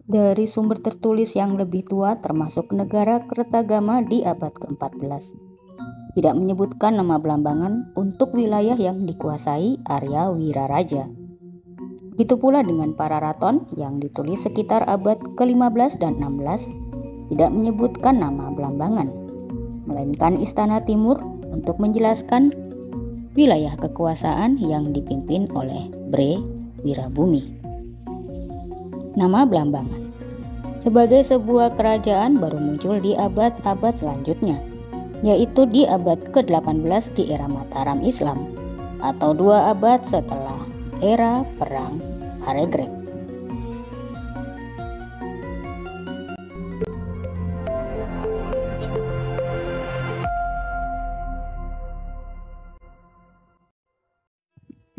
dari sumber tertulis yang lebih tua termasuk negara Kertagama di abad ke-14. Tidak menyebutkan nama Blambangan untuk wilayah yang dikuasai Arya Wiraraja. Begitu pula dengan Pararaton yang ditulis sekitar abad ke-15 dan 16 tidak menyebutkan nama Blambangan, melainkan Istana Timur untuk menjelaskan wilayah kekuasaan yang dipimpin oleh Bre Wirabumi. Nama Blambangan sebagai sebuah kerajaan baru muncul di abad-abad selanjutnya, yaitu di abad ke-18 di era Mataram Islam atau 2 abad setelah era Perang Haregrek.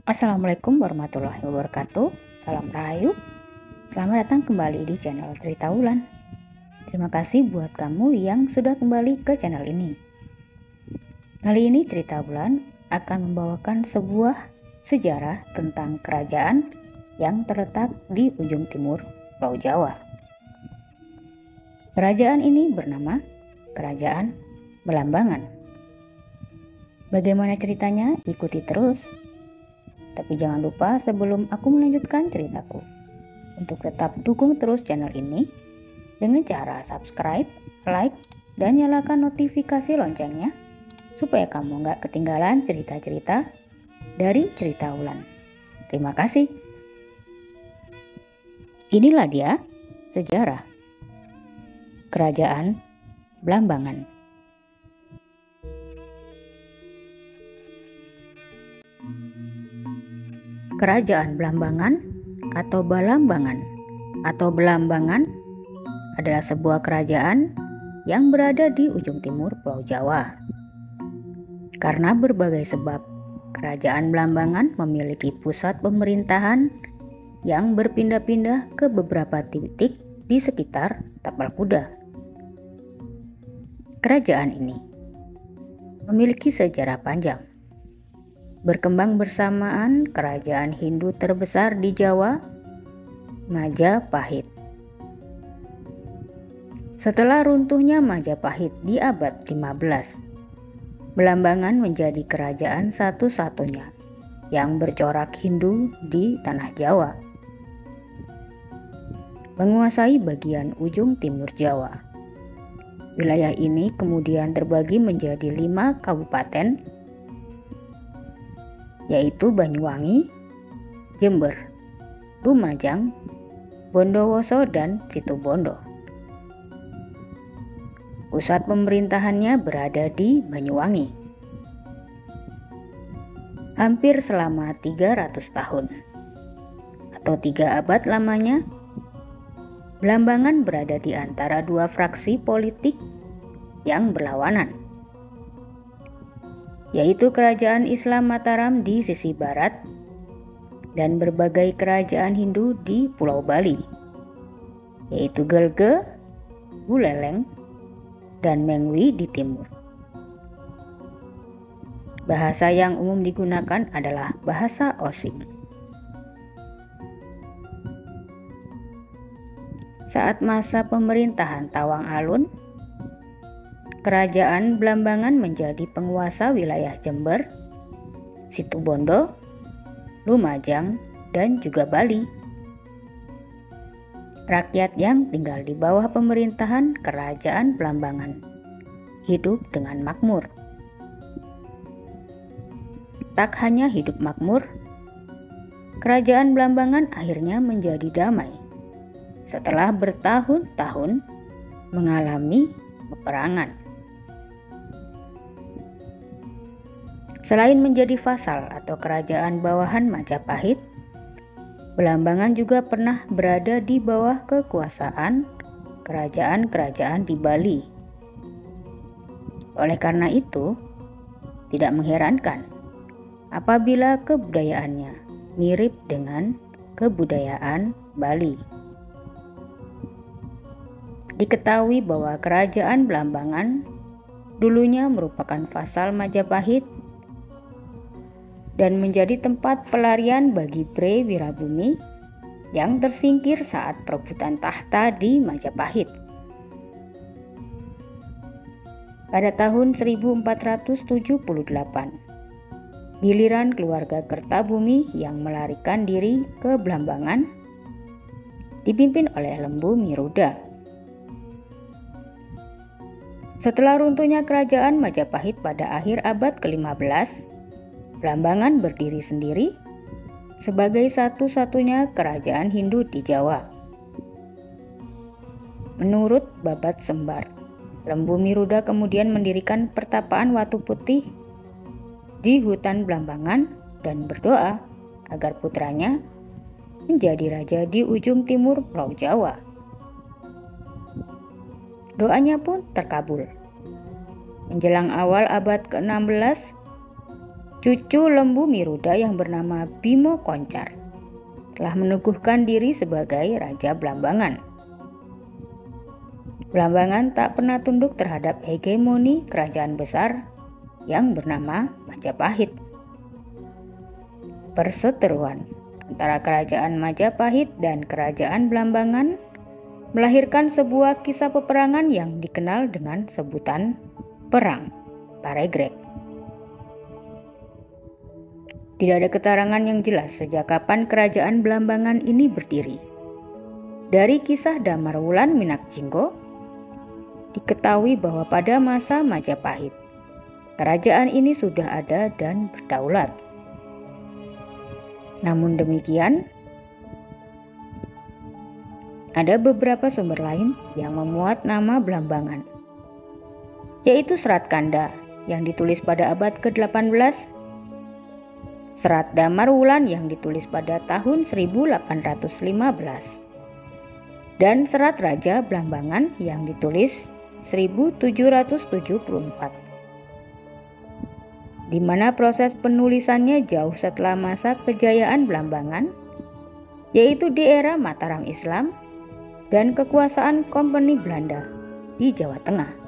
Assalamualaikum warahmatullahi wabarakatuh. Salam Rahayu. Selamat datang kembali di channel Cerita Wulan. Terima kasih buat kamu yang sudah kembali ke channel ini. Kali ini Cerita Wulan akan membawakan sebuah sejarah tentang kerajaan yang terletak di ujung timur Pulau Jawa. Kerajaan ini bernama Kerajaan Blambangan. Bagaimana ceritanya? Ikuti terus. Tapi jangan lupa sebelum aku melanjutkan ceritaku, untuk tetap dukung terus channel ini dengan cara subscribe, like, dan nyalakan notifikasi loncengnya supaya kamu nggak ketinggalan cerita-cerita dari Cerita Wulan. Terima kasih. Inilah dia sejarah Kerajaan Blambangan. Kerajaan Blambangan atau Balambangan atau Belambangan adalah sebuah kerajaan yang berada di ujung timur Pulau Jawa. Karena berbagai sebab, Kerajaan Blambangan memiliki pusat pemerintahan yang berpindah-pindah ke beberapa titik di sekitar Tapal Kuda. Kerajaan ini memiliki sejarah panjang. Berkembang bersamaan kerajaan Hindu terbesar di Jawa, Majapahit. Setelah runtuhnya Majapahit di abad 15, Belambangan menjadi kerajaan satu-satunya yang bercorak Hindu di tanah Jawa, menguasai bagian ujung timur Jawa. Wilayah ini kemudian terbagi menjadi 5 kabupaten, yaitu Banyuwangi, Jember, Lumajang, Bondowoso, dan Situbondo. Pusat pemerintahannya berada di Banyuwangi. Hampir selama 300 tahun atau 3 abad lamanya, Blambangan berada di antara 2 fraksi politik yang berlawanan, yaitu Kerajaan Islam Mataram di sisi barat dan berbagai kerajaan Hindu di Pulau Bali, yaitu Gelge, Buleleng, dan Mengwi di timur. Bahasa yang umum digunakan adalah bahasa Osing. Saat masa pemerintahan Tawang Alun, Kerajaan Blambangan menjadi penguasa wilayah Jember, Situbondo, Lumajang, dan juga Bali. Rakyat yang tinggal di bawah pemerintahan Kerajaan Blambangan hidup dengan makmur. Tak hanya hidup makmur, Kerajaan Blambangan akhirnya menjadi damai setelah bertahun-tahun mengalami peperangan. Selain menjadi vasal atau kerajaan bawahan Majapahit, Blambangan juga pernah berada di bawah kekuasaan kerajaan-kerajaan di Bali. Oleh karena itu, tidak mengherankan apabila kebudayaannya mirip dengan kebudayaan Bali. Diketahui bahwa Kerajaan Blambangan dulunya merupakan vasal Majapahit dan menjadi tempat pelarian bagi Bre Wirabumi yang tersingkir saat perebutan tahta di Majapahit. Pada tahun 1478, giliran keluarga Kertabumi yang melarikan diri ke Blambangan dipimpin oleh Lembu Miruda. Setelah runtuhnya kerajaan Majapahit pada akhir abad ke-15, Blambangan berdiri sendiri sebagai satu-satunya kerajaan Hindu di Jawa. Menurut Babat Sembar, Lembu Miruda kemudian mendirikan pertapaan Watu Putih di hutan Blambangan dan berdoa agar putranya menjadi raja di ujung timur Pulau Jawa. Doanya pun terkabul. Menjelang awal abad ke-16, cucu Lembu Miruda yang bernama Bimo Koncar telah meneguhkan diri sebagai Raja Blambangan. Blambangan tak pernah tunduk terhadap hegemoni kerajaan besar yang bernama Majapahit. Perseteruan antara kerajaan Majapahit dan kerajaan Blambangan melahirkan sebuah kisah peperangan yang dikenal dengan sebutan Perang Paregreg. Tidak ada keterangan yang jelas sejak kapan kerajaan Blambangan ini berdiri. Dari kisah Damar Wulan Minakjinggo, diketahui bahwa pada masa Majapahit, kerajaan ini sudah ada dan berdaulat. Namun demikian, ada beberapa sumber lain yang memuat nama Blambangan, yaitu Serat Kanda yang ditulis pada abad ke-18, Serat Damar Wulan yang ditulis pada tahun 1815, dan Serat Raja Blambangan yang ditulis 1774, di mana proses penulisannya jauh setelah masa kejayaan Blambangan, yaitu di era Mataram Islam dan kekuasaan Kompeni Belanda di Jawa Tengah.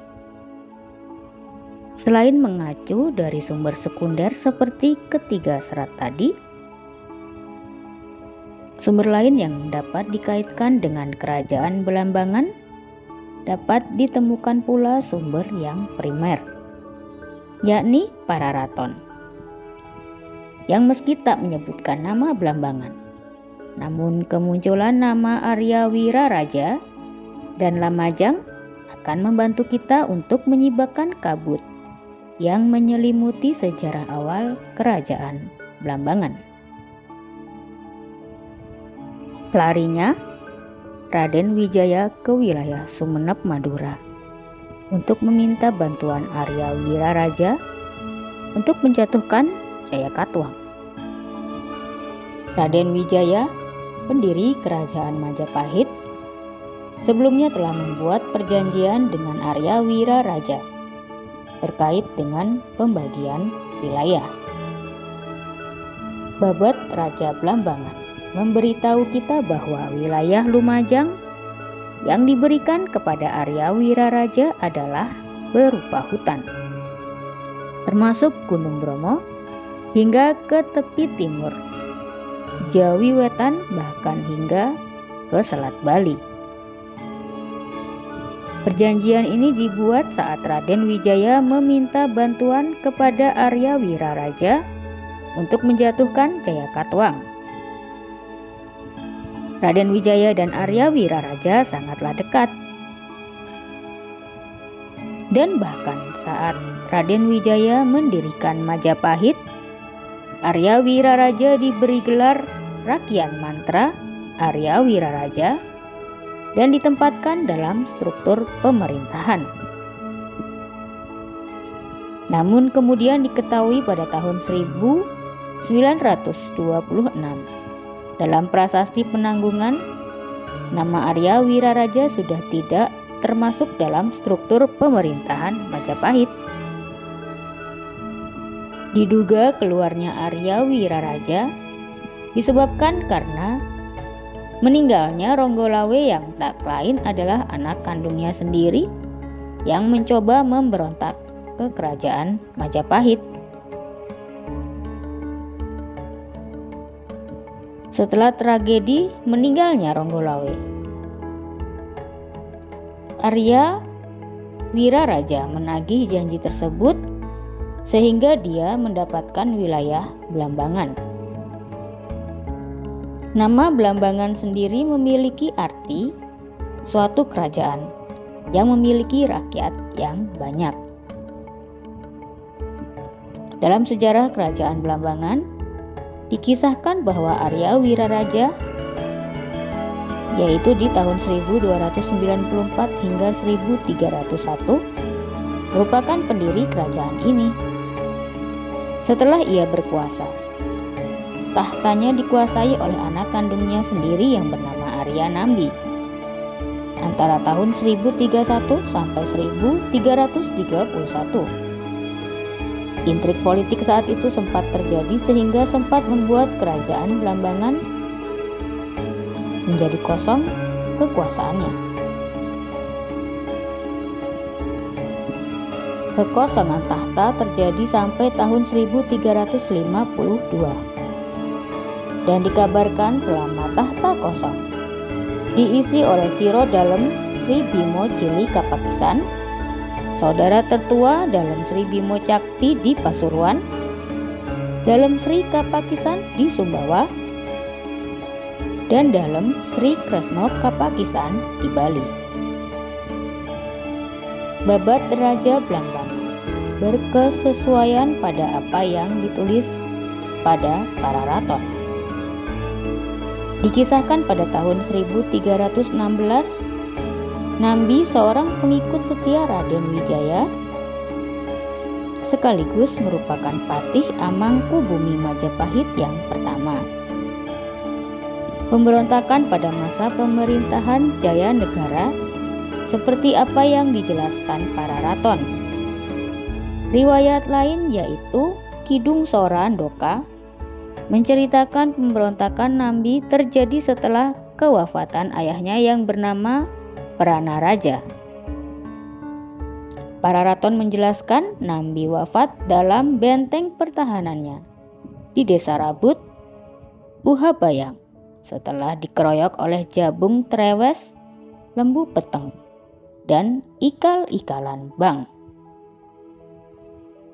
Selain mengacu dari sumber sekunder seperti ketiga serat tadi, sumber lain yang dapat dikaitkan dengan kerajaan Blambangan dapat ditemukan pula sumber yang primer, yakni Pararaton, yang meski tak menyebutkan nama Blambangan, namun kemunculan nama Arya Wiraraja dan Lamajang akan membantu kita untuk menyibakkan kabut yang menyelimuti sejarah awal kerajaan Blambangan. Larinya Raden Wijaya ke wilayah Sumenep, Madura untuk meminta bantuan Arya Wiraraja untuk menjatuhkan Jayakatwang. Raden Wijaya, pendiri kerajaan Majapahit, sebelumnya telah membuat perjanjian dengan Arya Wiraraja terkait dengan pembagian wilayah. Babat Raja Blambangan memberitahu kita bahwa wilayah Lumajang yang diberikan kepada Arya Wiraraja adalah berupa hutan, termasuk Gunung Bromo hingga ke tepi timur, Jawi Wetan, bahkan hingga ke Selat Bali. Perjanjian ini dibuat saat Raden Wijaya meminta bantuan kepada Arya Wiraraja untuk menjatuhkan Jayakatwang. Raden Wijaya dan Arya Wiraraja sangatlah dekat. Dan bahkan saat Raden Wijaya mendirikan Majapahit, Arya Wiraraja diberi gelar Rakian Mantra Arya Wiraraja dan ditempatkan dalam struktur pemerintahan. Namun kemudian diketahui pada tahun 1926 dalam prasasti penanggungan, nama Arya Wiraraja sudah tidak termasuk dalam struktur pemerintahan Majapahit. Diduga keluarnya Arya Wiraraja disebabkan karena meninggalnya Ronggolawe yang tak lain adalah anak kandungnya sendiri yang mencoba memberontak ke kerajaan Majapahit. Setelah tragedi meninggalnya Ronggolawe, Arya Wiraraja menagih janji tersebut sehingga dia mendapatkan wilayah Blambangan. Nama Blambangan sendiri memiliki arti suatu kerajaan yang memiliki rakyat yang banyak. Dalam sejarah kerajaan Blambangan, dikisahkan bahwa Arya Wiraraja, yaitu di tahun 1294 hingga 1301, merupakan pendiri kerajaan ini. Setelah ia berkuasa, tahtanya dikuasai oleh anak kandungnya sendiri yang bernama Arya Nambi antara tahun 1031 sampai 1331. Intrik politik saat itu sempat terjadi sehingga sempat membuat kerajaan Blambangan menjadi kosong kekuasaannya. Kekosongan tahta terjadi sampai tahun 1352 dan dikabarkan selama tahta kosong diisi oleh Siro Dalem Sri Bimo Cili Kapakisan, saudara tertua Dalem Sri Bimo Cakti di Pasuruan, Dalem Sri Kapakisan di Sumbawa, dan Dalem Sri Kresno Kapakisan di Bali. Babat Raja Blambangan berkesesuaian pada apa yang ditulis pada Pararaton. Dikisahkan pada tahun 1316, Nambi, seorang pengikut setia Raden Wijaya, sekaligus merupakan patih Amangkubumi Majapahit yang pertama. Pemberontakan pada masa pemerintahan Jaya Negara seperti apa yang dijelaskan Pararaton. Riwayat lain yaitu Kidung Sora Ndoka menceritakan pemberontakan Nambi terjadi setelah kewafatan ayahnya yang bernama Pranaraja. Pararaton menjelaskan Nambi wafat dalam benteng pertahanannya di Desa Rabut, Uhabayang, setelah dikeroyok oleh Jabung Trewes, Lembu Peteng, dan ikal-ikalan Bang.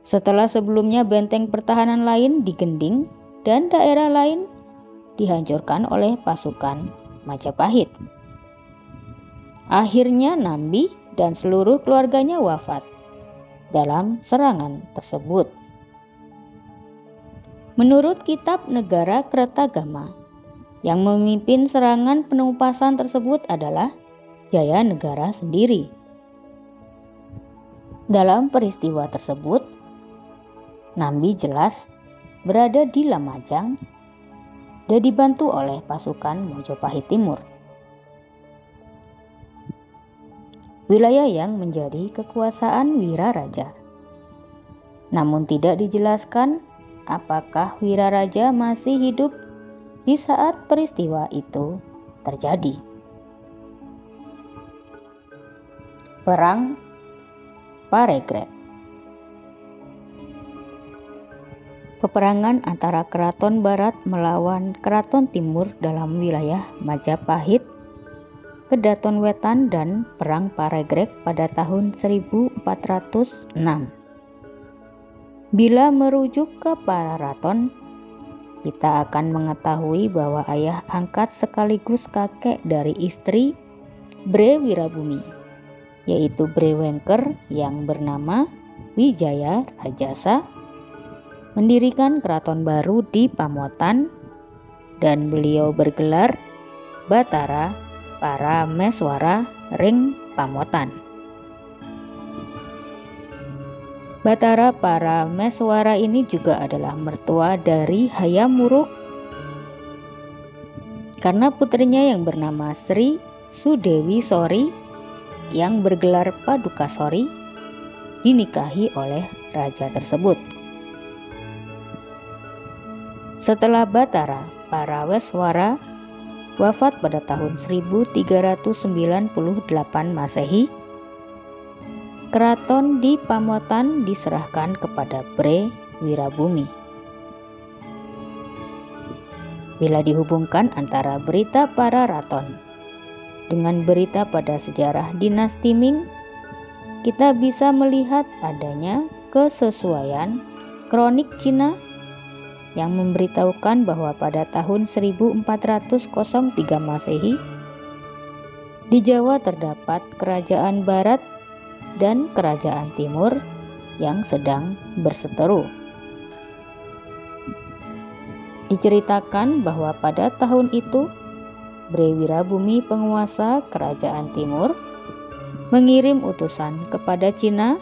Setelah sebelumnya benteng pertahanan lain digending dan daerah lain dihancurkan oleh pasukan Majapahit. Akhirnya Nambi dan seluruh keluarganya wafat dalam serangan tersebut. Menurut kitab Negara Kretagama, yang memimpin serangan penumpasan tersebut adalah Jaya Negara sendiri. Dalam peristiwa tersebut, Nambi jelas berada di Lamajang dan dibantu oleh pasukan Mojopahit Timur. Wilayah yang menjadi kekuasaan Wiraraja. Namun tidak dijelaskan apakah Wiraraja masih hidup di saat peristiwa itu terjadi. Perang Paregreg. Peperangan antara Keraton Barat melawan Keraton Timur dalam wilayah Majapahit, Kedaton Wetan, dan Perang Paregreg pada tahun 1406. Bila merujuk ke Pararaton, kita akan mengetahui bahwa ayah angkat sekaligus kakek dari istri Bre Wirabumi, yaitu Bre Wengker yang bernama Wijaya Rajasa, mendirikan keraton baru di Pamotan, dan beliau bergelar Batara Parameswara Ring Pamotan. Batara Parameswara ini juga adalah mertua dari Hayam Wuruk, karena putrinya yang bernama Sri Sudewi Sori yang bergelar Paduka Sori dinikahi oleh raja tersebut. Setelah Batara Parameswara wafat pada tahun 1398 Masehi, keraton di Pamotan diserahkan kepada Bre Wirabumi. bila dihubungkan antara berita para raton dengan berita pada sejarah dinasti Ming, kita bisa melihat adanya kesesuaian kronik Cina yang memberitahukan bahwa pada tahun 1403 Masehi di Jawa terdapat kerajaan barat dan kerajaan timur yang sedang berseteru. Diceritakan bahwa pada tahun itu Bre Wirabumi, penguasa kerajaan timur, mengirim utusan kepada Cina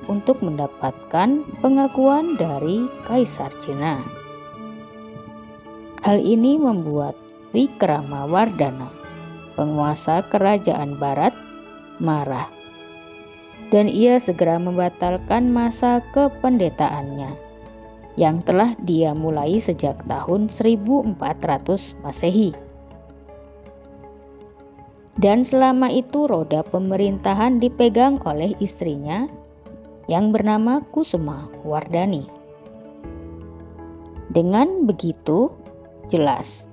untuk mendapatkan pengakuan dari Kaisar Cina. Hal ini membuat Wikramawardhana, penguasa kerajaan barat, marah, dan ia segera membatalkan masa kependetaannya yang telah dia mulai sejak tahun 1400 Masehi. Dan selama itu roda pemerintahan dipegang oleh istrinya yang bernama Kusuma Wardani. Dengan begitu, jelas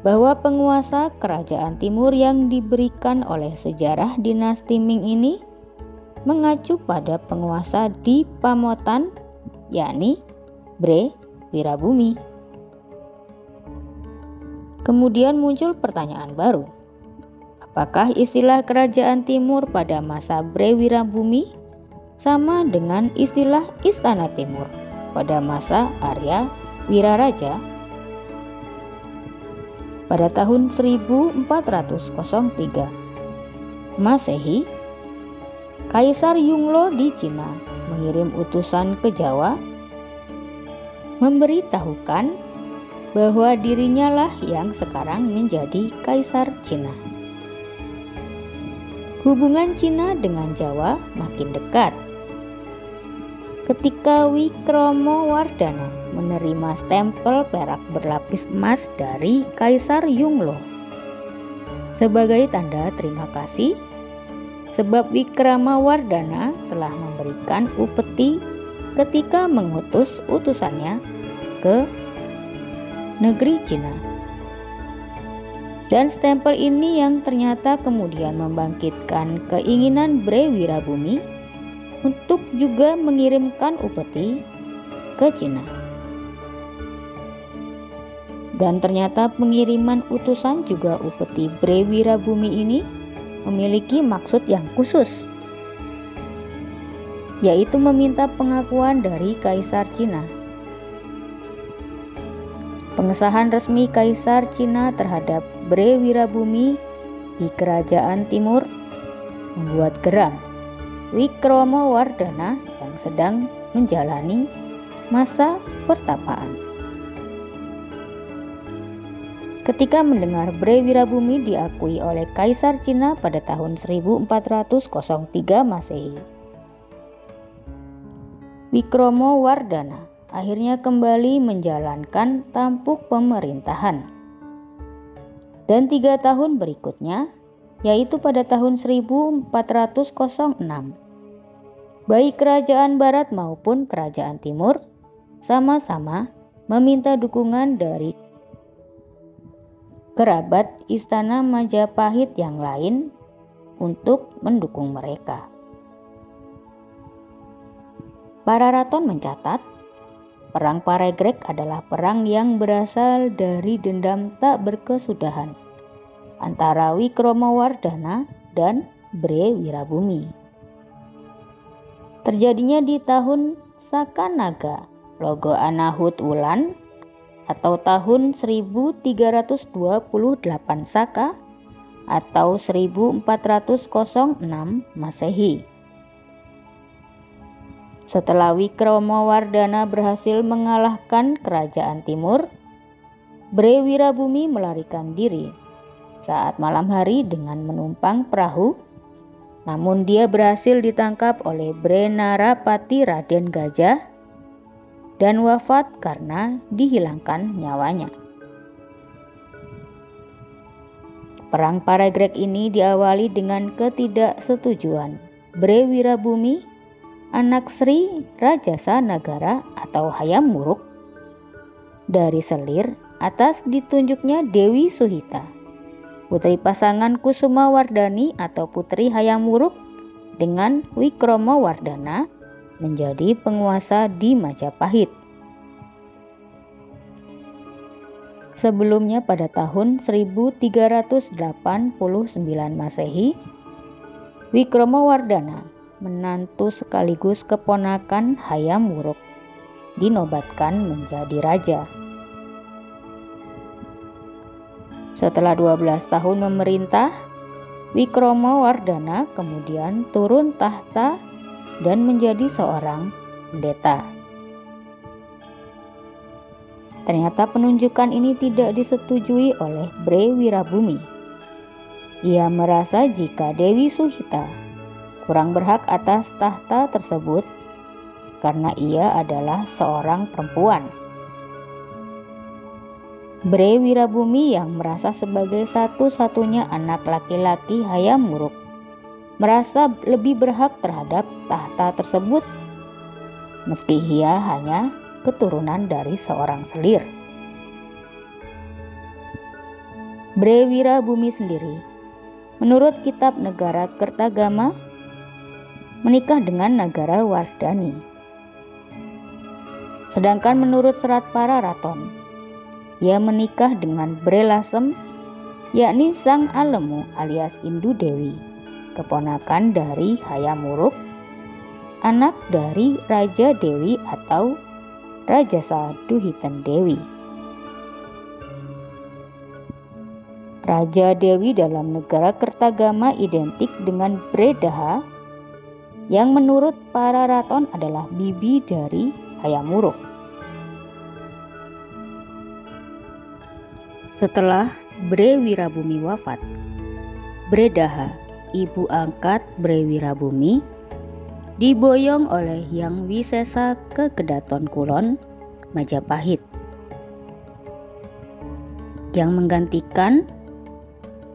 bahwa penguasa kerajaan timur yang diberikan oleh sejarah dinasti Ming ini mengacu pada penguasa di Pamotan, yakni Bre Wirabumi. Kemudian muncul pertanyaan baru. Apakah istilah kerajaan timur pada masa Bre Wirabumi sama dengan istilah istana timur pada masa Arya Wiraraja? Pada tahun 1403 Masehi, Kaisar Yunglo di Cina mengirim utusan ke Jawa memberitahukan bahwa dirinya lah yang sekarang menjadi Kaisar Cina. Hubungan Cina dengan Jawa makin dekat. Ketika Wikramawardhana menerima stempel perak berlapis emas dari Kaisar Yunglo sebagai tanda terima kasih, sebab Wikramawardhana telah memberikan upeti ketika mengutus utusannya ke negeri Cina. Dan stempel ini yang ternyata kemudian membangkitkan keinginan Bre Wirabumi untuk juga mengirimkan upeti ke Cina. Dan ternyata pengiriman utusan juga upeti Bre Wirabumi ini memiliki maksud yang khusus, yaitu meminta pengakuan dari Kaisar Cina. Pengesahan resmi Kaisar Cina terhadap Bre Wirabumi di Kerajaan Timur membuat geram Wikramawardhana yang sedang menjalani masa pertapaan. Ketika mendengar Bre Wirabumi diakui oleh Kaisar Cina pada tahun 1403 Masehi, Wikramawardhana akhirnya kembali menjalankan tampuk pemerintahan. Dan 3 tahun berikutnya, yaitu pada tahun 1406, baik kerajaan barat maupun kerajaan timur sama-sama meminta dukungan dari kerabat istana Majapahit yang lain untuk mendukung mereka. Para raton mencatat, Perang Paregreg adalah perang yang berasal dari dendam tak berkesudahan antara Wikramawardhana dan Bre Wirabumi. Terjadinya di tahun Sakanaga Logo Anahut Wulan atau tahun 1328 Saka atau 1406 Masehi. Setelah Wikramawardhana berhasil mengalahkan kerajaan timur, Bre Wirabumi melarikan diri saat malam hari dengan menumpang perahu, namun dia berhasil ditangkap oleh Bre Narapati Raden Gajah dan wafat karena dihilangkan nyawanya. Perang Paregreg ini diawali dengan ketidaksetujuan Bre Wirabumi, anak Sri Rajasa Nagara atau Hayam Wuruk, dari Selir atas ditunjuknya Dewi Suhita, putri pasangan Kusuma Wardani atau Putri Hayam Wuruk dengan Wikromo Wardana menjadi penguasa di Majapahit. Sebelumnya pada tahun 1389 Masehi, Wikromo Wardana, menantu sekaligus keponakan Hayam Wuruk, dinobatkan menjadi raja. Setelah 12 tahun memerintah, Wikromo Wardana kemudian turun tahta dan menjadi seorang pendeta. Ternyata penunjukan ini tidak disetujui oleh Bre Wirabumi. Ia merasa jika Dewi Suhita kurang berhak atas tahta tersebut karena ia adalah seorang perempuan. Bre Wirabumi yang merasa sebagai satu-satunya anak laki-laki Hayam Wuruk merasa lebih berhak terhadap tahta tersebut meski ia hanya keturunan dari seorang selir. Bre Wirabumi sendiri, menurut kitab Negara Kertagama, menikah dengan Nagara Wardani. Sedangkan menurut Serat Pararaton, ia menikah dengan Bre Lasem, yakni Sang Alemu alias Indu Dewi, keponakan dari Hayam Wuruk, anak dari Raja Dewi atau Raja Saduhiten Dewi. Raja Dewi dalam negara Kertagama identik dengan Bre Daha, yang menurut Pararaton adalah bibi dari Hayam Wuruk. Setelah Bre Wirabumi wafat, Bre Daha, ibu angkat Bre Wirabumi, diboyong oleh Hyang Wisesa ke Kedaton Kulon, Majapahit. Yang menggantikan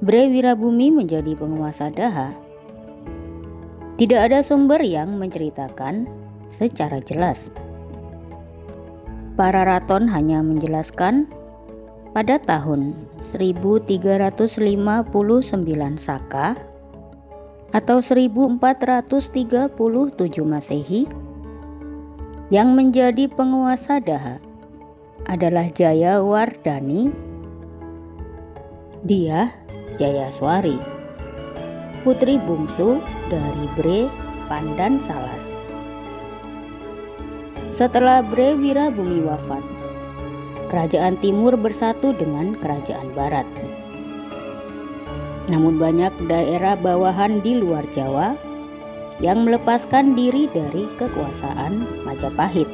Bre Wirabumi menjadi penguasa Daha. Tidak ada sumber yang menceritakan secara jelas. Pararaton hanya menjelaskan pada tahun 1359 Saka atau 1437 Masehi, yang menjadi penguasa Daha adalah Jaya Wardani, dia Jayaswari, putri bungsu dari Bre Pandan Salas. Setelah Bre Wirabumi wafat, Kerajaan Timur bersatu dengan Kerajaan Barat. Namun banyak daerah bawahan di luar Jawa yang melepaskan diri dari kekuasaan Majapahit.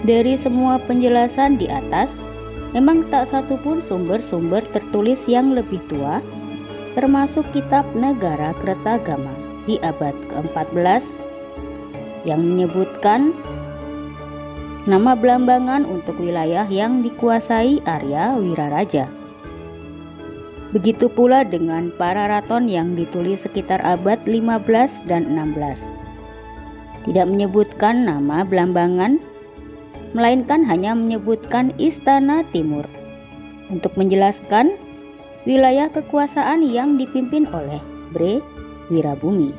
Dari semua penjelasan di atas, memang tak satu pun sumber-sumber tertulis yang lebih tua, termasuk kitab Negara Kertagama di abad ke-14 yang menyebutkan nama belambangan untuk wilayah yang dikuasai Arya Wiraraja. Begitu pula dengan Pararaton yang ditulis sekitar abad 15 dan 16. Tidak menyebutkan nama belambangan, melainkan hanya menyebutkan Istana Timur untuk menjelaskan wilayah kekuasaan yang dipimpin oleh Bre Wirabumi.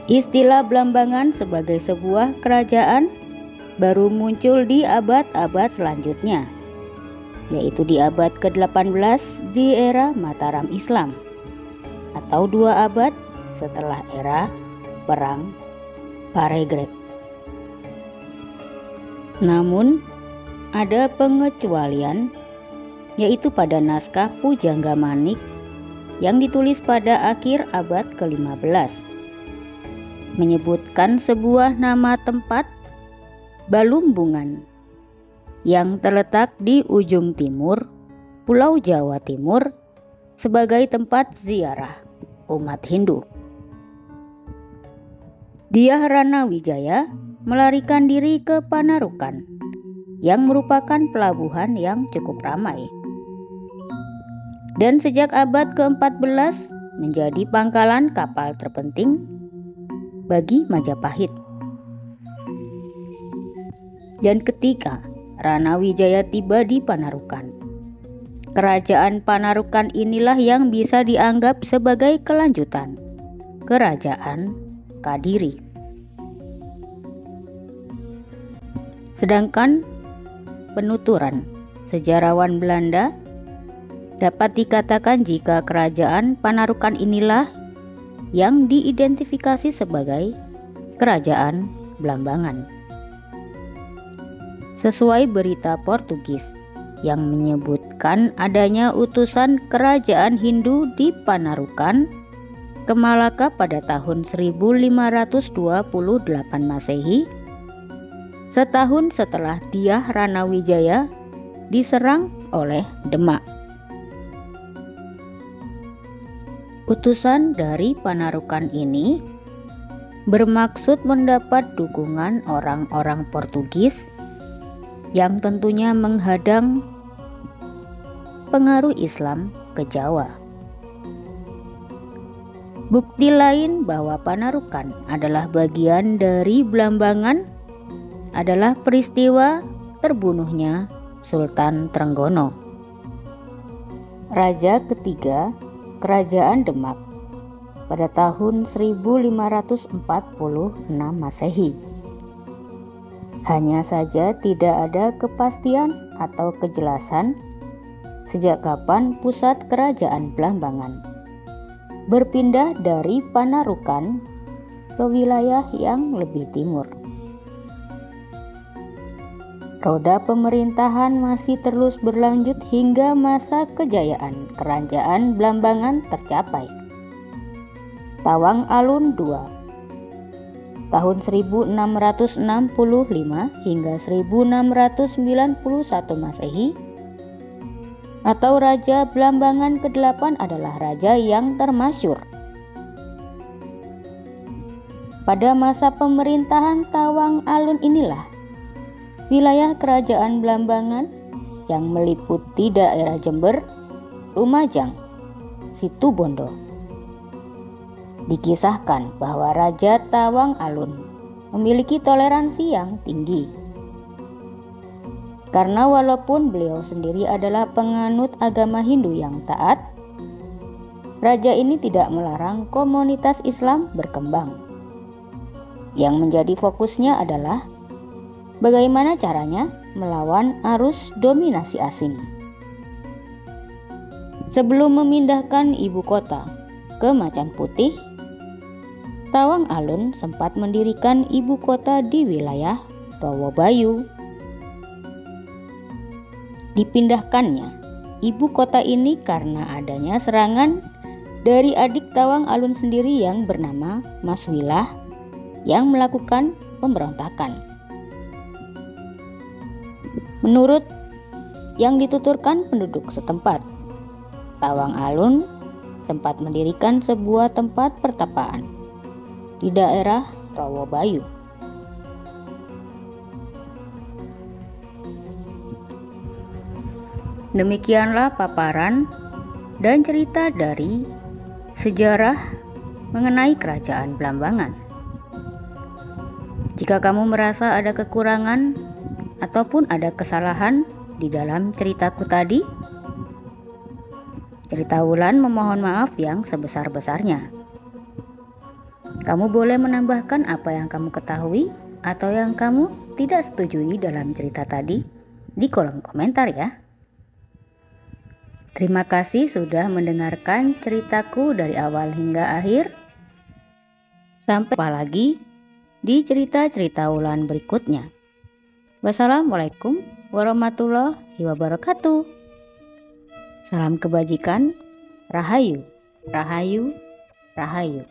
Istilah belambangan sebagai sebuah kerajaan baru muncul di abad-abad selanjutnya, yaitu di abad ke-18 di era Mataram Islam, atau 2 abad setelah era Perang Paregreg. Namun, ada pengecualian, yaitu pada naskah Pujangga Manik yang ditulis pada akhir abad ke-15. Menyebutkan sebuah nama tempat, Balumbungan, yang terletak di ujung timur Pulau Jawa Timur sebagai tempat ziarah umat Hindu. Dyah Rana Wijaya melarikan diri ke Panarukan, yang merupakan pelabuhan yang cukup ramai. Dan sejak abad ke-14 menjadi pangkalan kapal terpenting bagi Majapahit. Dan ketiga, Ranawijaya tiba di Panarukan. Kerajaan Panarukan inilah yang bisa dianggap sebagai kelanjutan Kerajaan Kadiri. Sedangkan penuturan sejarawan Belanda dapat dikatakan jika Kerajaan Panarukan inilah yang diidentifikasi sebagai Kerajaan Blambangan. Sesuai berita Portugis yang menyebutkan adanya utusan kerajaan Hindu di Panarukan ke Malaka pada tahun 1528 Masehi, setahun setelah Dyah Ranawijaya diserang oleh Demak. Utusan dari Panarukan ini bermaksud mendapat dukungan orang-orang Portugis yang tentunya menghadang pengaruh Islam ke Jawa. Bukti lain bahwa Panarukan adalah bagian dari Blambangan adalah peristiwa terbunuhnya Sultan Trenggono, raja ketiga Kerajaan Demak pada tahun 1546 Masehi. Hanya saja tidak ada kepastian atau kejelasan sejak kapan pusat kerajaan Blambangan berpindah dari Panarukan ke wilayah yang lebih timur. Roda pemerintahan masih terus berlanjut hingga masa kejayaan Kerajaan Blambangan tercapai. Tawang Alun II tahun 1665 hingga 1691 Masehi, atau Raja Blambangan ke-8 adalah raja yang termasyhur. Pada masa pemerintahan Tawang Alun inilah wilayah Kerajaan Blambangan yang meliputi daerah Jember, Lumajang, Situbondo. Dikisahkan bahwa Raja Tawang Alun memiliki toleransi yang tinggi. Karena walaupun beliau sendiri adalah penganut agama Hindu yang taat, raja ini tidak melarang komunitas Islam berkembang. Yang menjadi fokusnya adalah bagaimana caranya melawan arus dominasi asing. Sebelum memindahkan ibu kota ke Macan Putih, Tawang Alun sempat mendirikan ibu kota di wilayah Rawabayu. Dipindahkannya ibu kota ini karena adanya serangan dari adik Tawang Alun sendiri yang bernama Mas Wilah yang melakukan pemberontakan. Menurut yang dituturkan penduduk setempat, Tawang Alun sempat mendirikan sebuah tempat pertapaan di daerah Rawabayu. Demikianlah paparan dan cerita dari sejarah mengenai Kerajaan Blambangan. Jika kamu merasa ada kekurangan ataupun ada kesalahan di dalam ceritaku tadi, cerita Wulan memohon maaf yang sebesar-besarnya. Kamu boleh menambahkan apa yang kamu ketahui atau yang kamu tidak setujui dalam cerita tadi di kolom komentar ya. Terima kasih sudah mendengarkan ceritaku dari awal hingga akhir. Sampai jumpa lagi di cerita-cerita Wulan berikutnya. Wassalamualaikum warahmatullahi wabarakatuh. Salam kebajikan. Rahayu, rahayu, rahayu.